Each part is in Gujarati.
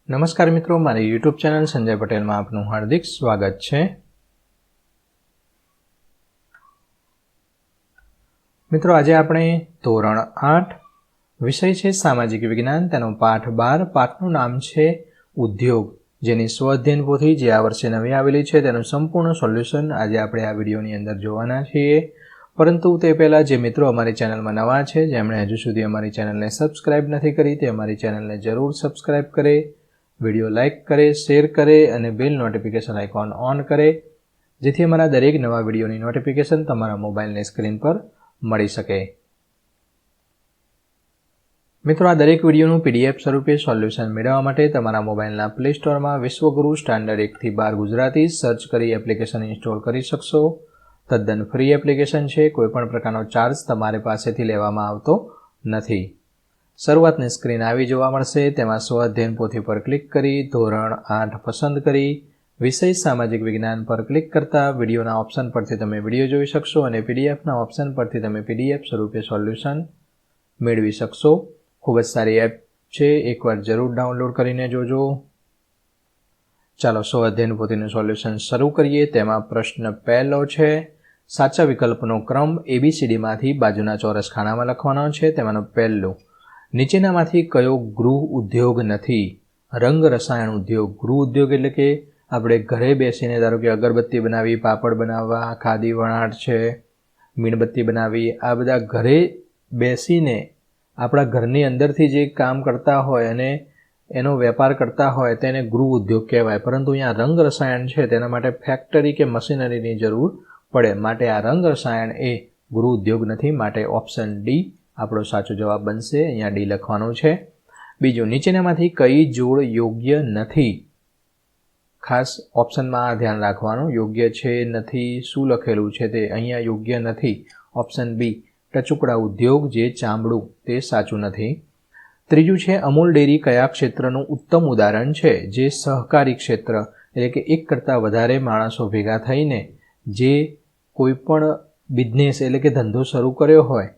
નમસ્કાર મિત્રો, મારી યુટ્યુબ ચેનલ સંજય પટેલમાં આપનું હાર્દિક સ્વાગત છે। મિત્રો, આજે આપણે ધોરણ 8 વિષય છે સામાજિક વિજ્ઞાન, તેનો પાઠ 12, પાઠનું નામ છે ઉદ્યોગ, જેની સ્વઅધ્યયન પોથી જે આ વર્ષે નવી આવેલી છે તેનું સંપૂર્ણ સોલ્યુશન આજે આપણે આ વિડીયોની અંદર જોવાના છીએ। પરંતુ તે પહેલાં જે મિત્રો અમારી ચેનલમાં નવા છે, જેમણે હજુ સુધી અમારી ચેનલને સબસ્ક્રાઇબ નથી કરી, તે અમારી ચેનલને જરૂર સબસ્ક્રાઇબ કરે, વિડીયો લાઇક કરે, શેર કરે અને બેલ નોટિફિકેશન આઇકોન ઓન કરે, જેથી અમારા દરેક નવા વિડીયોની નોટિફિકેશન તમારા મોબાઈલની સ્ક્રીન પર મળી શકે। મિત્રો, આ દરેક વિડીયોનું PDF સ્વરૂપે સોલ્યુશન મેળવવા માટે તમારા મોબાઈલના પ્લે સ્ટોરમાં વિશ્વગુરુ સ્ટાન્ડર્ડ 1 થી 12 ગુજરાતી સર્ચ કરી એપ્લિકેશન ઇન્સ્ટોલ કરી શકશો। તદ્દન ફ્રી એપ્લિકેશન છે, કોઈપણ પ્રકારનો ચાર્જ તમારી પાસેથી લેવામાં આવતો નથી। શરૂઆતની સ્ક્રીન આવી જોવા મળશે, તેમાં સ્વઅધ્યયન પોથી પર ક્લિક કરી ધોરણ 8 પસંદ કરી વિષય સામાજિક વિજ્ઞાન પર ક્લિક કરતા વિડીયોના ઓપ્શન પરથી તમે વિડીયો જોઈ શકશો અને PDFના ઓપ્શન પરથી તમે PDF સ્વરૂપે સોલ્યુશન મેળવી શકશો। ખૂબ જ સારી એપ છે, એકવાર જરૂર ડાઉનલોડ કરીને જોજો। ચાલો સ્વઅધ્યયન પોથીનું સોલ્યુશન શરૂ કરીએ। તેમાં પ્રશ્ન પહેલો છે, સાચા વિકલ્પનો ક્રમ ABCDમાંથી બાજુના ચોરસ ખાનામાં લખવાનો છે। તેમાંનું પહેલું, નીચેનામાંથી કયો ગૃહ ઉદ્યોગ નથી? રંગ રસાયણ ઉદ્યોગ। ગૃહ ઉદ્યોગ એટલે કે આપણે ઘરે બેસીને ધારો કે અગરબત્તી બનાવી, પાપડ બનાવવા, ખાદી વણાટ છે, મીણબત્તી બનાવી, આ બધા ઘરે બેસીને આપણા ઘરની અંદરથી જે કામ કરતા હોય અને એનો વેપાર કરતા હોય તેને ગૃહ ઉદ્યોગ કહેવાય। પરંતુ અહીંયા રંગ રસાયણ છે, તેના માટે ફેક્ટરી કે મશીનરીની જરૂર પડે, માટે આ રંગ રસાયણ એ ગૃહ ઉદ્યોગ નથી, માટે ઓપ્શન ડી આપણો સાચો જવાબ બનશે। અહીંયા ડી લખવાનું છે। બીજું, નીચેનામાંથી કઈ જોડ યોગ્ય નથી? ખાસ ઓપ્શનમાં આ ધ્યાન રાખવાનું, યોગ્ય છે, નથી, શું લખેલું છે તે અહીંયા યોગ્ય નથી। ઓપ્શન બી ટચુકડા ઉદ્યોગ, જે ચામડું, તે સાચું નથી। ત્રીજું છે, અમૂલ ડેરી કયા ક્ષેત્રનું ઉત્તમ ઉદાહરણ છે? જે સહકારી ક્ષેત્ર, એટલે કે એક કરતાં વધારે માણસો ભેગા થઈને જે કોઈ પણ બિઝનેસ એટલે કે ધંધો શરૂ કર્યો હોય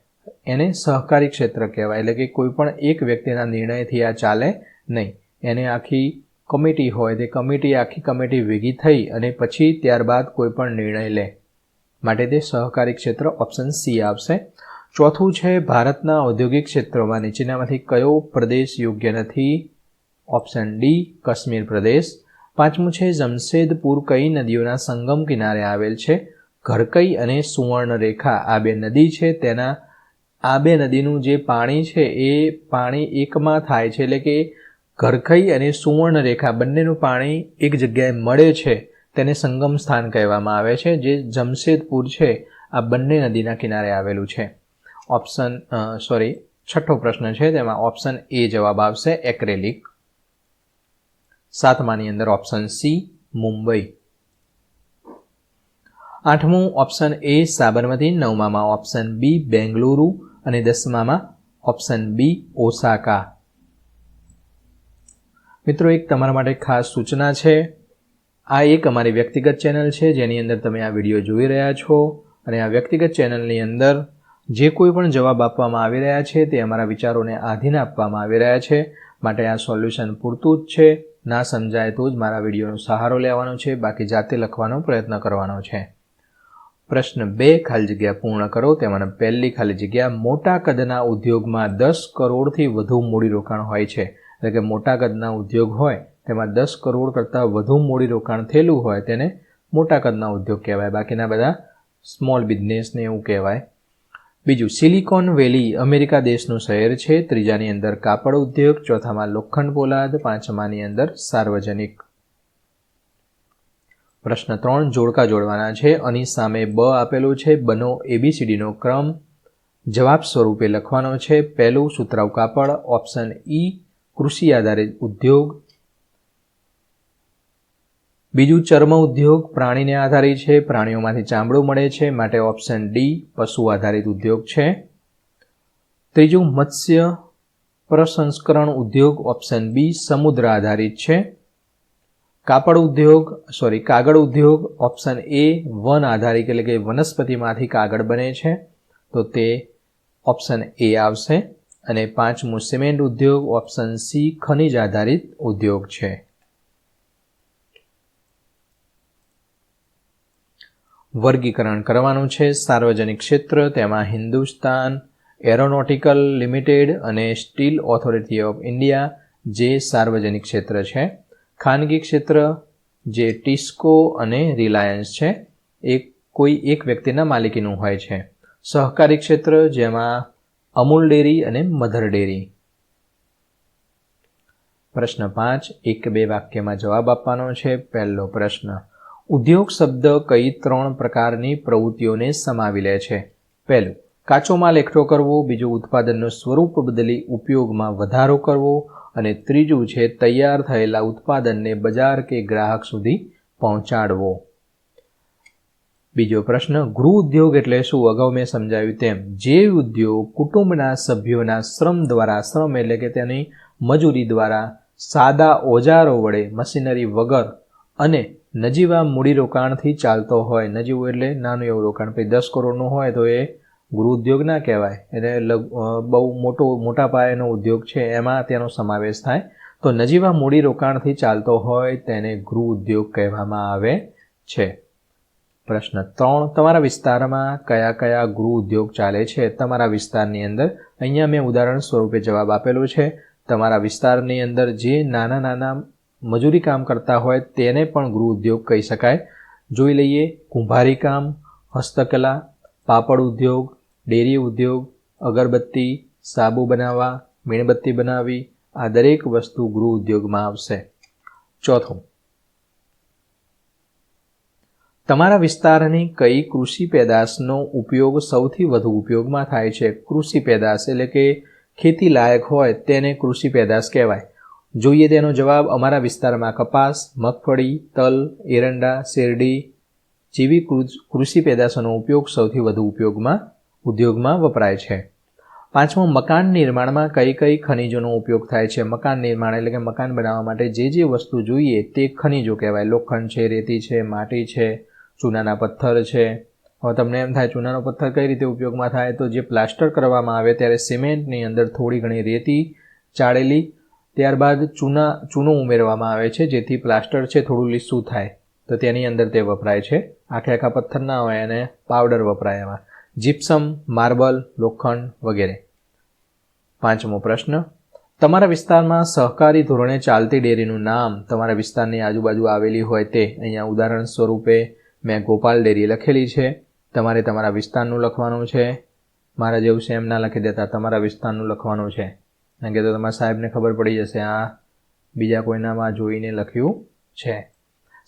એને સહકારી ક્ષેત્ર કહેવાય। એટલે કે કોઈ પણ એક વ્યક્તિના નિર્ણયથી આ ચાલે નહીં, એને આખી કમિટી હોય, તે આખી કમિટી ભેગી થઈ અને પછી ત્યારબાદ કોઈ પણ નિર્ણય લે, માટે તે સહકારી ક્ષેત્ર, ઓપ્શન સી આવશે। ચોથું છે, ભારતના ઔદ્યોગિક ક્ષેત્રોમાં નીચેનામાંથી કયો પ્રદેશ યોગ્ય નથી? ઓપ્શન ડી કાશ્મીર પ્રદેશ। પાંચમું છે, જમશેદપુર કઈ નદીઓના સંગમ કિનારે આવેલ છે? ઘરકઈ અને સુવર્ણરેખા આ બે નદી છે, તેના આ બે નદીનું જે પાણી છે એ પાણી એકમાં થાય છે, એટલે કે ઘરકઈ અને સુવર્ણરેખા બંનેનું પાણી એક જગ્યાએ મળે છે, તેને સંગમ સ્થાન કહેવામાં આવે છે, જે જમશેદપુર છે આ બંને નદીના કિનારે આવેલું છે। છઠ્ઠો પ્રશ્ન છે, તેમાં ઓપ્શન એ જવાબ આવશે, એક્રેલિક। સાતમાની અંદર ઓપ્શન સી મુંબઈ। આઠમું ઓપ્શન એ સાબરમતી। નવમામાં ઓપ્શન બી બેંગલુરુ અને 10મામાં ઓપ્શન બી ઓસાકા। મિત્રો, એક તમારા માટે ખાસ સૂચના છે, આ એક અમારી વ્યક્તિગત ચેનલ છે જેની અંદર તમે આ વિડીયો જોઈ રહ્યા છો અને આ વ્યક્તિગત ચેનલની અંદર જે કોઈ પણ જવાબ આપવામાં આવી રહ્યા છે તે અમારા વિચારોને આધીન આપવામાં આવી રહ્યા છે, માટે આ સોલ્યુશન પૂરતું જ છે। ના સમજાય તો જ મારા વિડીયોનો સહારો લેવાનો છે, બાકી જાતે લખવાનો પ્રયત્ન કરવાનો છે। પ્રશ્ન 2 ખાલી જગ્યા પૂર્ણ કરો। તેમાંની પહેલી ખાલી જગ્યા, મોટા કદના ઉદ્યોગમાં 10 કરોડથી વધુ મૂડીરોકાણ હોય છે। એટલે કે મોટા કદના ઉદ્યોગ હોય તેમાં 10 કરોડ કરતાં વધુ મૂડીરોકાણ થયેલું હોય તેને મોટા કદના ઉદ્યોગ કહેવાય, બાકીના બધા સ્મોલ બિઝનેસને એવું કહેવાય। બીજું, સિલિકોન વેલી અમેરિકા દેશનું શહેર છે। ત્રીજાની અંદર કાપડ ઉદ્યોગ, ચોથામાં લોખંડ પોલાદ, પાંચમાની અંદર સાર્વજનિક। પ્રશ્ન 3 જોડકા જોડવાના છે, આની સામે બ આપેલું છે, બનો ABCDનો ક્રમ જવાબ સ્વરૂપે લખવાનો છે। પહેલું સુતરાઉ કાપડ, ઓપ્શન ઈ કૃષિ આધારિત ઉદ્યોગ। બીજું ચર્મ ઉદ્યોગ, પ્રાણીને આધારિત છે, પ્રાણીઓમાંથી ચામડું મળે છે, માટે ઓપ્શન ડી પશુ આધારિત ઉદ્યોગ છે। ત્રીજું મત્સ્ય પ્રસંસ્કરણ ઉદ્યોગ, ઓપ્શન બી સમુદ્ર આધારિત છે। કાગળ ઉદ્યોગ, ઓપ્શન એ વન આધારિત એટલે કે વનસ્પતિમાંથી કાગળ બને છે, તો તે ઓપ્શન એ આવશે। અને પાંચમું સિમેન્ટ ઉદ્યોગ, ઓપ્શન સી ખનિજ આધારિત ઉદ્યોગ છે. વર્ગીકરણ કરવાનું છે. સાર્વજનિક ક્ષેત્ર, તેમાં હિન્દુસ્તાન એરોનોટિકલ લિમિટેડ અને સ્ટીલ ઓથોરિટી ઓફ ઇન્ડિયા જે સાર્વજનિક ક્ષેત્ર છે. ખાનગી ક્ષેત્ર જે ટિસ્કો અને રિલાયન્સ છે એ કોઈ એક વ્યક્તિના માલિકીનું હોય છે. સહકારી ક્ષેત્ર જેમાં અમૂલ ડેરી અને મધર ડેરી. પ્રશ્ન 5 1-2 વાક્યમાં જવાબ આપવાનો છે. પહેલો પ્રશ્ન, ઉદ્યોગ શબ્દ કઈ 3 પ્રકારની પ્રવૃત્તિઓને સમાવી લે છે? પહેલું, કાચો માલ એકઠો કરવો. બીજું, ઉત્પાદનનું સ્વરૂપ બદલી ઉપયોગમાં વધારો કરવો. અને ત્રીજું છે તૈયાર થયેલા ઉત્પાદનને બજાર કે ગ્રાહક સુધી પહોંચાડવો. બીજો પ્રશ્ન, ગૃહ ઉદ્યોગ એટલે શું? અગાઉ મેં સમજાવ્યું તેમ જે ઉદ્યોગ કુટુંબના સભ્યોના શ્રમ દ્વારા, શ્રમ એટલે કે તેની મજૂરી દ્વારા, સાદા ઓજારો વડે, મશીનરી વગર અને નજીવા મૂડીરોકાણથી ચાલતો હોય. નજીવું એટલે નાનું એવું રોકાણ. પછી 10 કરોડનું હોય તો એ ગૃહ ઉદ્યોગ ના કહેવાય. એટલે બહુ મોટા પાયાનો ઉદ્યોગ છે એમાં તેનો સમાવેશ થાય. તો નજીવા મૂડીરોકાણથી ચાલતો હોય તેને ગૃહ ઉદ્યોગ કહેવામાં આવે છે. પ્રશ્ન 3, તમારા વિસ્તારમાં કયા કયા ગૃહ ઉદ્યોગ ચાલે છે? તમારા વિસ્તારની અંદર, અહીંયા મેં ઉદાહરણ સ્વરૂપે જવાબ આપેલો છે. તમારા વિસ્તારની અંદર જે નાના નાના મજૂરી કામ કરતા હોય તેને પણ ગૃહ ઉદ્યોગ કહી શકાય. જોઈ લઈએ. કુંભારી કામ, હસ્તકલા, પાપડ ઉદ્યોગ, ડેરી ઉદ્યોગ, અગરબત્તી, સાબુ બનાવવા, મીણબત્તી બનાવવી, આ દરેક વસ્તુ ગૃહ ઉદ્યોગમાં આવશે. ચોથું, તમારા વિસ્તારની કઈ કૃષિ પેદાશનો ઉપયોગ સૌથી વધુ ઉપયોગમાં થાય છે? કૃષિ પેદાશ એટલે કે ખેતી લાયક હોય તેને કૃષિ પેદાશ કહેવાય. જોઈએ તેનો જવાબ. અમારા વિસ્તારમાં કપાસ, મગફળી, તલ, એરંડા, શેરડી જેવી કૃષિ પેદાશોનો ઉપયોગ સૌથી વધુ ઉદ્યોગમાં વપરાય છે. પાંચમું, મકાન નિર્માણમાં કઈ કઈ ખનિજોનો ઉપયોગ થાય છે? મકાન નિર્માણ એટલે કે મકાન બનાવવા માટે જે વસ્તુ જોઈએ તે ખનિજો કહેવાય. લોખંડ છે, રેતી છે, માટી છે, ચૂનાના પથ્થર છે. હવે તમને એમ થાય ચૂનાનો પથ્થર કઈ રીતે ઉપયોગમાં થાય? તો જે પ્લાસ્ટર કરવામાં આવે ત્યારે સિમેન્ટની અંદર થોડી ઘણી રેતી ચાળેલી, ત્યારબાદ ચૂનો ઉમેરવામાં આવે છે જેથી પ્લાસ્ટર છે થોડું લીસું થાય. તો તેની અંદર તે વપરાય છે. આખા પથ્થર ના હોય અને પાવડર વપરાય એમાં. જીપ્સમ, માર્બલ, લોખંડ વગેરે. પાંચમો પ્રશ્ન, તમારા વિસ્તારમાં સહકારી ધોરણે ચાલતી ડેરીનું નામ તમારા વિસ્તારની આજુબાજુ આવેલી હોય તે. અહીંયા ઉદાહરણ સ્વરૂપે મેં ગોપાલ ડેરી લખેલી છે. તમારે તમારા વિસ્તારનું લખવાનું છે. મારા જેવું છે એમ ના લખી દેતા, તમારા વિસ્તારનું લખવાનું છે. કારણ કે તો તમારા સાહેબને ખબર પડી જશે આ બીજા કોઈનામાં જોઈને લખ્યું છે.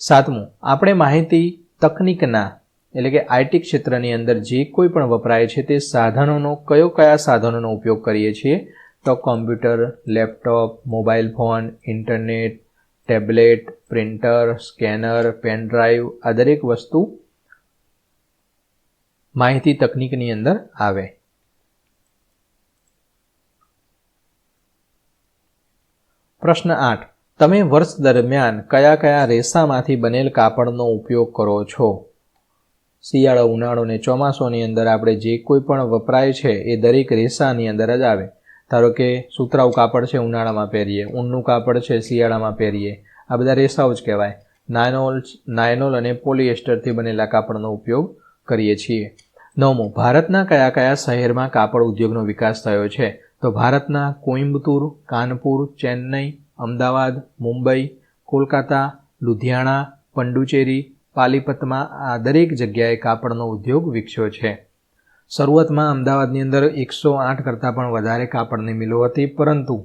સાતમું, આપણે માહિતી તકનીકના એટલે કે આઈટી ક્ષેત્રની અંદર જે કોઈ પણ વપરાય છે તે સાધનોનો કયા સાધનોનો ઉપયોગ કરીએ છીએ? તો computer, laptop, mobile phone, internet, tablet, printer, scanner, pen drive, આ દરેક વસ્તુ માહિતી તકનીકની અંદર આવે. પ્રશ્ન 8, તમે વર્ષ દરમિયાન કયા કયા રેસામાંથી બનેલ કાપડનો ઉપયોગ કરો છો? શિયાળો, ઉનાળો અને ચોમાસોની અંદર આપણે જે કોઈ પણ વપરાય છે એ દરેક રેસાની અંદર જ આવે. ધારો કે સુતરાઉ કાપડ છે ઉનાળામાં પહેરીએ, ઊનનું કાપડ છે શિયાળામાં પહેરીએ, આ બધા રેસાઓ જ કહેવાય. નાયલોન અને પોલિએસ્ટરથી બનેલા કાપડનો ઉપયોગ કરીએ છીએ. 9મું, ભારતના કયા કયા શહેરમાં કાપડ ઉદ્યોગનો વિકાસ થયો છે? તો ભારતના કોઈમ્બતુર, કાનપુર, ચેન્નઈ, અમદાવાદ, મુંબઈ, કોલકાતા, લુધિયાણા, પંડુચેરી, પાલીપતમાં આ દરેક જગ્યાએ કાપડનો ઉદ્યોગ વિકસ્યો છે. શરૂઆતમાં અમદાવાદની અંદર 108 કરતાં પણ વધારે કાપડની મિલો હતી, પરંતુ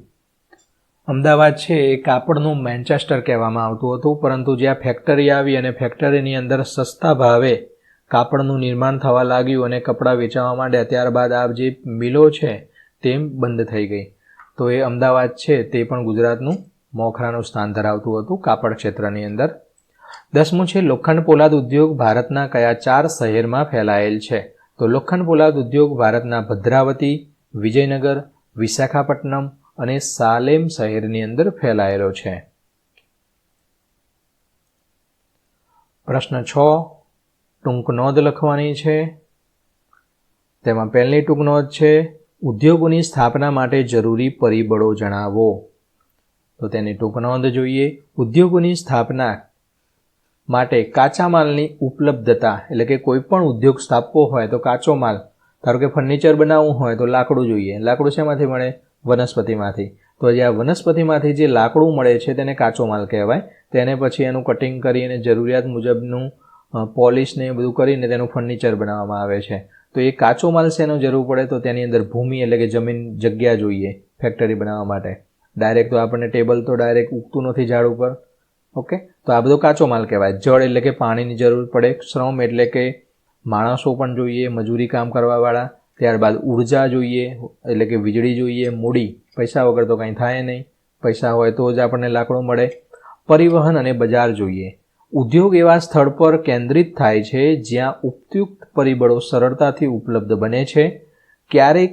અમદાવાદ છે એ કાપડનું મેન્ચેસ્ટર કહેવામાં આવતું હતું. પરંતુ જ્યાં ફેક્ટરી આવી અને ફેક્ટરીની અંદર સસ્તા ભાવે કાપડનું નિર્માણ થવા લાગ્યું અને કપડાં વેચાવા માંડ્યા, ત્યારબાદ આ જે મિલો છે તે બંધ થઈ ગઈ. તો એ અમદાવાદ છે તે પણ ગુજરાતનું મોખરાનું સ્થાન ધરાવતું હતું કાપડ ક્ષેત્રની અંદર. 10મું છે, લોખંડ પોલાદ ઉદ્યોગ ભારતના કયા 4 શહેરમાં ફેલાયેલ છે? તો લોખંડ પોલાદ ઉદ્યોગ ભારતના ભદ્રાવતી, વિજયનગર, વિશાખાપટ્ટનમ અને સાલેમ શહેરની અંદર ફેલાયેલો છે. પ્રશ્ન 6, ટૂંક નોંધ લખવાની છે. તેમાં પહેલી ટૂંક નોંધ છે, ઉદ્યોગોની સ્થાપના માટે જરૂરી પરિબળો જણાવો. તો તેની ટૂંક નોંધ જોઈએ. ઉદ્યોગોની સ્થાપના માટે કાચા માલની ઉપલબ્ધતા, એટલે કે કોઈ પણ ઉદ્યોગ સ્થાપવો હોય તો કાચો માલ, ધારો કે ફર્નિચર બનાવવું હોય તો લાકડું જોઈએ. લાકડું શેમાંથી મળે? વનસ્પતિમાંથી. તો જે આ વનસ્પતિમાંથી જે લાકડું મળે છે તેને કાચો માલ કહેવાય. તેને પછી એનું કટિંગ કરીને જરૂરિયાત મુજબનું પોલિશને એ બધું કરીને તેનું ફર્નિચર બનાવવામાં આવે છે. તો એ કાચો માલ શેનો જરૂર પડે? તો તેની અંદર ભૂમિ એટલે કે જમીન, જગ્યા જોઈએ ફેક્ટરી બનાવવા માટે. ડાયરેક્ટ તો આપણને ટેબલ તો ડાયરેક્ટ ઉગતું નથી ઝાડ ઉપર. ઓકે, તો આ બધો કાચો માલ કહેવાય. જળ એટલે કે પાણીની જરૂર પડે. શ્રમ એટલે કે માણસો પણ જોઈએ, મજૂરી કામ કરવાવાળા. ત્યારબાદ ઉર્જા જોઈએ એટલે કે વીજળી જોઈએ. મૂડી, પૈસા વગર તો કંઈ થાય નહીં. પૈસા હોય તો જ આપણને લાકડું મળે. પરિવહન અને બજાર જોઈએ. ઉદ્યોગ એવા સ્થળ પર કેન્દ્રિત થાય છે જ્યાં ઉપયુક્ત પરિબળો સરળતાથી ઉપલબ્ધ બને છે. ક્યારેક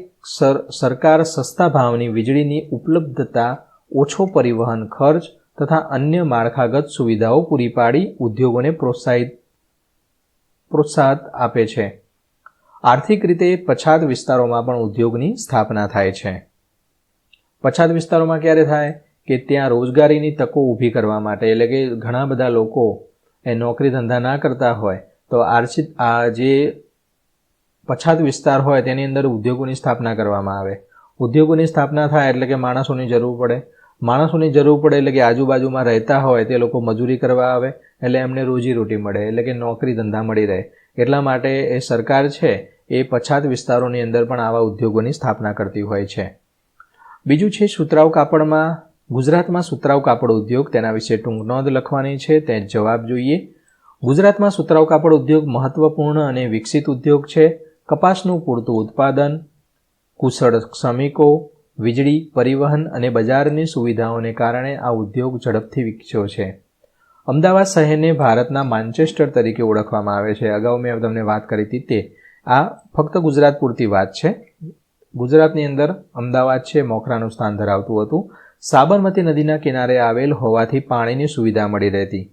સરકાર સસ્તા ભાવની વીજળીની ઉપલબ્ધતા, ઓછો પરિવહન ખર્ચ તથા અન્ય માળખાગત સુવિધાઓ પૂરી પાડી ઉદ્યોગોને પ્રોત્સાહન આપે છે. આર્થિક રીતે પછાત વિસ્તારોમાં પણ ઉદ્યોગની સ્થાપના થાય છે. પછાત વિસ્તારોમાં ક્યારે થાય? કે ત્યાં રોજગારીની તકો ઊભી કરવા માટે, એટલે કે ઘણા બધા લોકો એ નોકરી ધંધા ના કરતા હોય તો આ જે પછાત વિસ્તાર હોય તેની અંદર ઉદ્યોગોની સ્થાપના કરવામાં આવે. ઉદ્યોગોની સ્થાપના થાય એટલે કે માણસોની જરૂર પડે. માણસોની જરૂર પડે એટલે કે આજુબાજુમાં રહેતા હોય તે લોકો મજૂરી કરવા આવે, એટલે એમને રોજીરોટી મળે, એટલે કે નોકરી ધંધા મળી રહે. એટલા માટે એ સરકાર છે એ પછાત વિસ્તારોની અંદર પણ આવા ઉદ્યોગોની સ્થાપના કરતી હોય છે. બીજું છે સુતરાઉ કાપડમાં. ગુજરાતમાં સુતરાઉ કાપડ ઉદ્યોગ, તેના વિશે ટૂંક નોંધ લખવાની છે. તે જવાબ જોઈએ. ગુજરાતમાં સુતરાઉ કાપડ ઉદ્યોગ મહત્વપૂર્ણ અને વિકસિત ઉદ્યોગ છે. કપાસનું પૂરતું ઉત્પાદન, કુશળ શ્રમિકો, વીજળી, પરિવહન અને બજારની સુવિધાઓને કારણે આ ઉદ્યોગ ઝડપથી વિકસ્યો છે. અમદાવાદ શહેરને ભારતના માન્ચેસ્ટર તરીકે ઓળખવામાં આવે છે. અગાઉ મેં તમને વાત કરી હતી તે. આ ફક્ત ગુજરાત પૂરતી વાત છે. ગુજરાતની અંદર અમદાવાદ છે મોખરાનું સ્થાન ધરાવતું હતું. સાબરમતી નદીના કિનારે આવેલ હોવાથી પાણીની સુવિધા મળી રહેતી.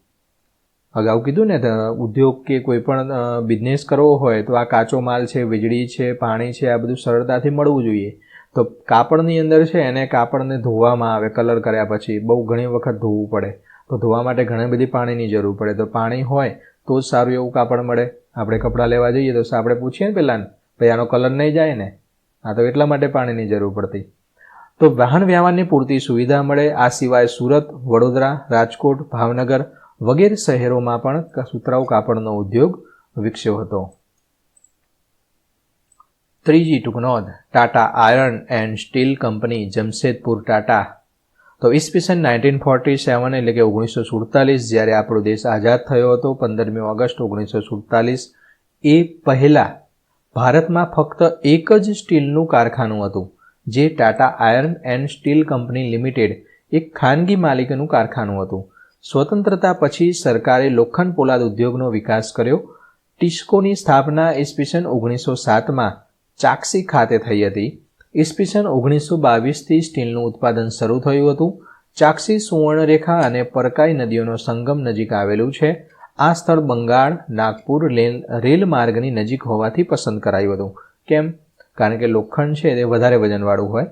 અગાઉ કીધું ને, ઉદ્યોગ કે કોઈ પણ બિઝનેસ કરવો હોય તો આ કાચો માલ છે, વીજળી છે, પાણી છે, આ બધું સરળતાથી મળવું જોઈએ. તો કાપડની અંદર છે એને કાપડને ધોવામાં આવે. કલર કર્યા પછી બહુ ઘણી વખત ધોવું પડે. તો ધોવા માટે ઘણી બધી પાણીની જરૂર પડે. તો પાણી હોય તો જ સારું એવું કાપડ મળે. આપણે કપડાં લેવા જઈએ તો આપણે પૂછીએ ને પહેલાં, ભાઈ આનો કલર નહીં જાય ને? આ તો એટલા માટે પાણીની જરૂર પડતી. તો વાહન વ્યવહારની પૂરતી સુવિધા મળે. આ સિવાય સુરત, વડોદરા, રાજકોટ, ભાવનગર વગેરે શહેરોમાં પણ સુતરાઉ કાપડનો ઉદ્યોગ વિકસ્યો હતો. ત્રીજી ટૂંક નોંધ. Tata iron and steel company, Jamshedpur Tata. તો ઈસવીસન 1947 એટલે કે 1947 જ્યારે આપણો દેશ આઝાદ થયો હતો, 15મી ઓગસ્ટ 1947, એ પહેલાં ભારતમાં ફક્ત એક જ સ્ટીલનું કારખાનું હતું, જે Tata iron and steel company limited એક ખાનગી માલિકીનું કારખાનું હતું. સ્વતંત્રતા પછી સરકારે લોખંડ પોલાદ ઉદ્યોગનો વિકાસ કર્યો. ટિસ્કોની સ્થાપના ઈસવીસન 1907માં ચાક્ષી ખાતે થઈ હતી. ઈસવીસન 1922થી સ્ટીલનું ઉત્પાદન શરૂ થયું હતું. ચાક્ષી સુવર્ણરેખા અને પરકાઈ નદીઓનો સંગમ નજીક આવેલું છે. આ સ્થળ બંગાળ, નાગપુર રેલ માર્ગની નજીક હોવાથી પસંદ કરાયું હતું. કેમ? કારણ કે લોખંડ છે તે વધારે વજનવાળું હોય.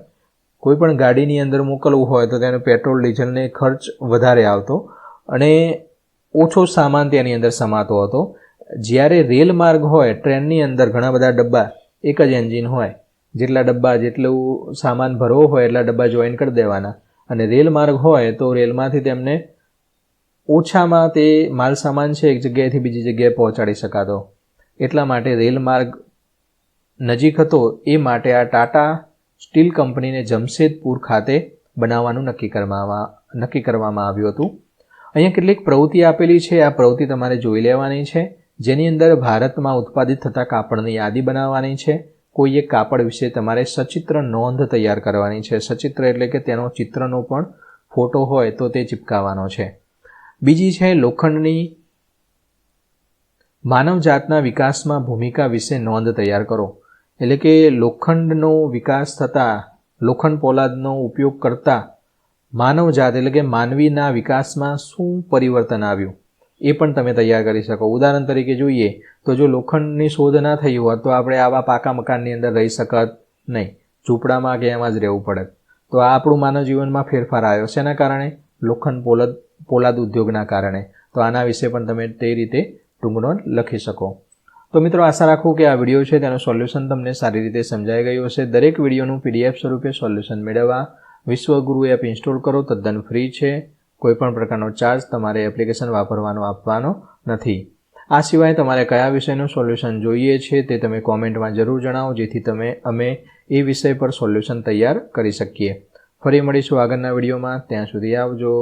કોઈ પણ ગાડીની અંદર મોકલવું હોય તો તેનો પેટ્રોલ ડીઝલને ખર્ચ વધારે આવતો અને ઓછો સામાન તેની અંદર સમાતો હતો. જ્યારે રેલ માર્ગ હોય, ટ્રેનની અંદર ઘણા બધા ડબ્બા, એક જ એન્જિન હોય, જેટલું સામાન ભરવો હોય એટલા ડબ્બા જોઈન કરી દેવાના. અને રેલ માર્ગ હોય તો રેલમાંથી તેમને ઓછામાં તે માલ સામાન છે એક જગ્યાએથી બીજી જગ્યાએ પહોંચાડી શકાતો. એટલા માટે રેલ માર્ગ નજીક હતો. એ માટે આ ટાટા સ્ટીલ કંપનીને જમશેદપુર ખાતે બનાવવાનું નક્કી કરવામાં આવ્યું હતું. અહીંયા કેટલીક પ્રવૃત્તિ આપેલી છે. આ પ્રવૃત્તિ તમારે જોઈ લેવાની છે, જેની અંદર ભારતમાં ઉત્પાદિત થતા કાપડની યાદી બનાવવાની છે. કોઈ એક કાપડ વિશે તમારે સચિત્ર નોંધ તૈયાર કરવાની છે. સચિત્ર એટલે કે તેનો ચિત્રનો પણ ફોટો હોય તો તે ચિપકાવવાનો છે. બીજી છે લોખંડની માનવજાતના વિકાસમાં ભૂમિકા વિશે નોંધ તૈયાર કરો. એટલે કે લોખંડનો વિકાસ થતાં, લોખંડ પોલાદનો ઉપયોગ કરતા માનવજાત એટલે કે માનવીના વિકાસમાં શું પરિવર્તન આવ્યું એ પણ તમે તૈયાર કરી શકો. ઉદાહરણ તરીકે જોઈએ તો જો લોખંડની શોધ ના થઈ હોત તો આપણે આવા પાકા મકાનની અંદર રહી શકત નહીં. ઝૂંપડામાં કે એમાં જ રહેવું પડે. તો આ આપણું માનવ જીવનમાં ફેરફાર આવ્યો છે. એના કારણે લોખંડ પોલાદ ઉદ્યોગના કારણે. તો આના વિશે પણ તમે તે રીતે ટૂંક નોટ લખી શકો. તો મિત્રો, આશા રાખું કે આ વિડીયો છે તેનું સોલ્યુશન તમને સારી રીતે સમજાઈ ગયું હશે. દરેક વિડીયોનું PDF સ્વરૂપે સોલ્યુશન મેળવવા વિશ્વગુરુ એપ ઇન્સ્ટોલ કરો. તદ્દન ફ્રી છે. કોઈપણ પ્રકારનો ચાર્જ તમારે એપ્લિકેશન વાપરવાનો આપવાનો નથી. આ સિવાય તમારે કયા વિષયનું સોલ્યુશન જોઈએ છે તે તમે કોમેન્ટમાં જરૂર જણાવો, જેથી અમે એ વિષય પર સોલ્યુશન તૈયાર કરી શકીએ. ફરી મળીશું આગળના વિડીયોમાં. ત્યાં સુધી આવજો.